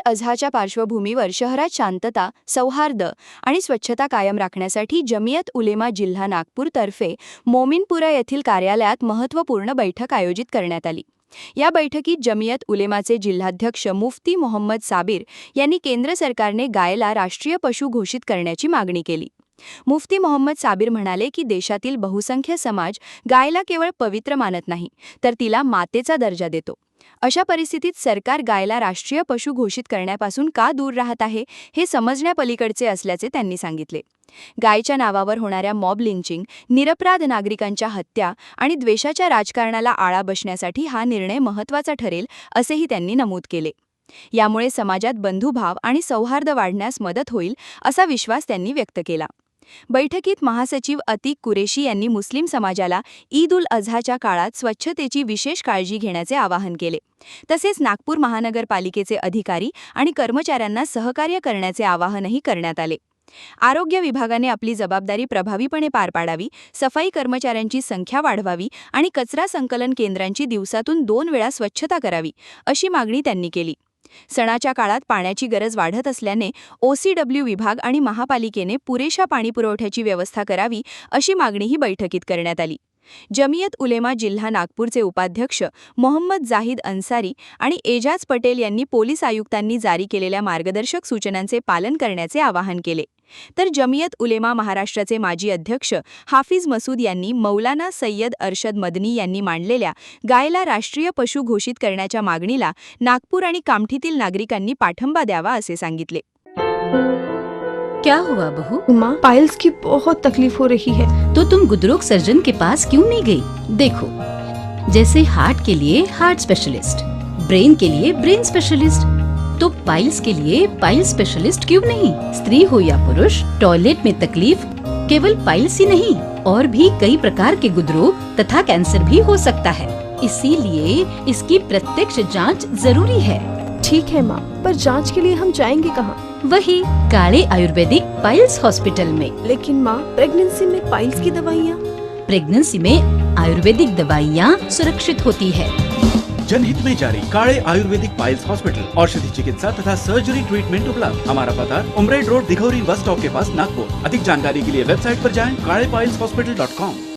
अझहाच्या पार्श्वभूमीवर शहरात शांतता, सौहार्द आणि स्वच्छता कायम राखण्यासाठी जमियत उलेमा जिल्हा नागपूर तर्फे मोमीनपुरा येथील कार्यालयात महत्त्वपूर्ण बैठक आयोजित करण्यात आली। या बैठकीत जमियत उलेमाचे जिल्हाध्यक्ष मुफ्ती मोहम्मद साबिर यांनी केंद्र सरकारने गायला राष्ट्रीय पशु घोषित करण्याची मागणी केली। मुफ्ती मोहम्मद साबिर म्हणाले की देशातील बहुसंख्य समाज गायला केवळ पवित्र मानत नाही, तर तिला मातेचा दर्जा देतो। अशा परिस्थितीत सरकार गायला राष्ट्रीय पशु घोषित करण्यापासून का दूर राहत आहे, हे समजण्यापलीकडचे असल्याचे त्यांनी सांगितले। गायच्या नावावर होणाऱ्या मॉब लिंचिंग, निरपराध नागरिकांच्या हत्या आणि द्वेषाच्या राजकारणाला आळा बसण्यासाठी हा निर्णय महत्त्वाचा ठरेल, असेही त्यांनी नमूद केले। यामुळे समाजात बंधुभाव आणि सौहार्द वाढण्यास मदत होईल, असा विश्वास त्यांनी व्यक्त केला। बैठकीत महासचिव अतीक कुरेशी यांनी मुस्लिम समाजाला ईद उल अझहाच्या काळात स्वच्छतेची विशेष काळजी घेण्याचे आवाहन केले। तसेच नागपूर महानगरपालिकेचे अधिकारी आणि कर्मचाऱ्यांना सहकार्य करण्याचे आवाहनही करण्यात आले। आरोग्य विभागाने आपली जबाबदारी प्रभावीपणे पार पाडावी, सफाई कर्मचाऱ्यांची संख्या वाढवावी आणि कचरा संकलन केंद्रांची दिवसातून 2 वेळा स्वच्छता करावी, अशी मागणी त्यांनी केली। सणाच्या काळात पाण्याची गरज वाढत असल्याने OCW विभाग आणि महापालिकेने पुरेशा पाणीपुरवठ्याची व्यवस्था करावी, अशी मागणीही बैठकीत करण्यात आली। जमियत उलेमा जिल्हा नागपूरचे उपाध्यक्ष मोहम्मद जाहिद अन्सारी आणि एजाज पटेल यांनी पोलीस आयुक्तांनी जारी केलेल्या मार्गदर्शक सूचनांचे पालन करण्याचे आवाहन केले। तर जमियत उलेमा महाराष्ट्राचे माजी अध्यक्ष हाफिज मसूद यांनी मौलाना सय्यद अरशद मदनी यांनी मांडलेल्या गायला राष्ट्रीय पशु घोषित करण्याच्या मागणीला नागपूर आणि कामठीतील नागरिकांनी पाठिंबा द्यावा, असे सांगितले। क्या हुआ बहू? माँ, पाइल्स की बहुत तकलीफ हो रही है। तो तुम गुदरोग सर्जन के पास क्यों नहीं गई? देखो, जैसे हार्ट के लिए हार्ट स्पेशलिस्ट, ब्रेन के लिए ब्रेन स्पेशलिस्ट, तो पाइल्स के लिए पाइल स्पेशलिस्ट क्यों नहीं? स्त्री हो या पुरुष, टॉयलेट में तकलीफ केवल पाइल्स ही नहीं, और भी कई प्रकार के गुदरोग तथा कैंसर भी हो सकता है। इसीलिए इसकी प्रत्यक्ष जांच जरूरी है। ठीक है माँ, पर जांच के लिए हम जाएंगे कहाँ? वही काले आयुर्वेदिक पाइल्स हॉस्पिटल में। लेकिन माँ, प्रेगनेंसी में पाइल्स की दवाइयाँ? प्रेगनेंसी में आयुर्वेदिक दवाइयाँ सुरक्षित होती है। जनहित में जारी काले आयुर्वेदिक पाइल्स हॉस्पिटल, औषधि चिकित्सा तथा सर्जरी ट्रीटमेंट उपलब्ध। हमारा पता उमरेड रोड, दिघौरी बस स्टॉप के पास, नागपुर। अधिक जानकारी के लिए वेबसाइट पर जाएं kalepileshhospital.com।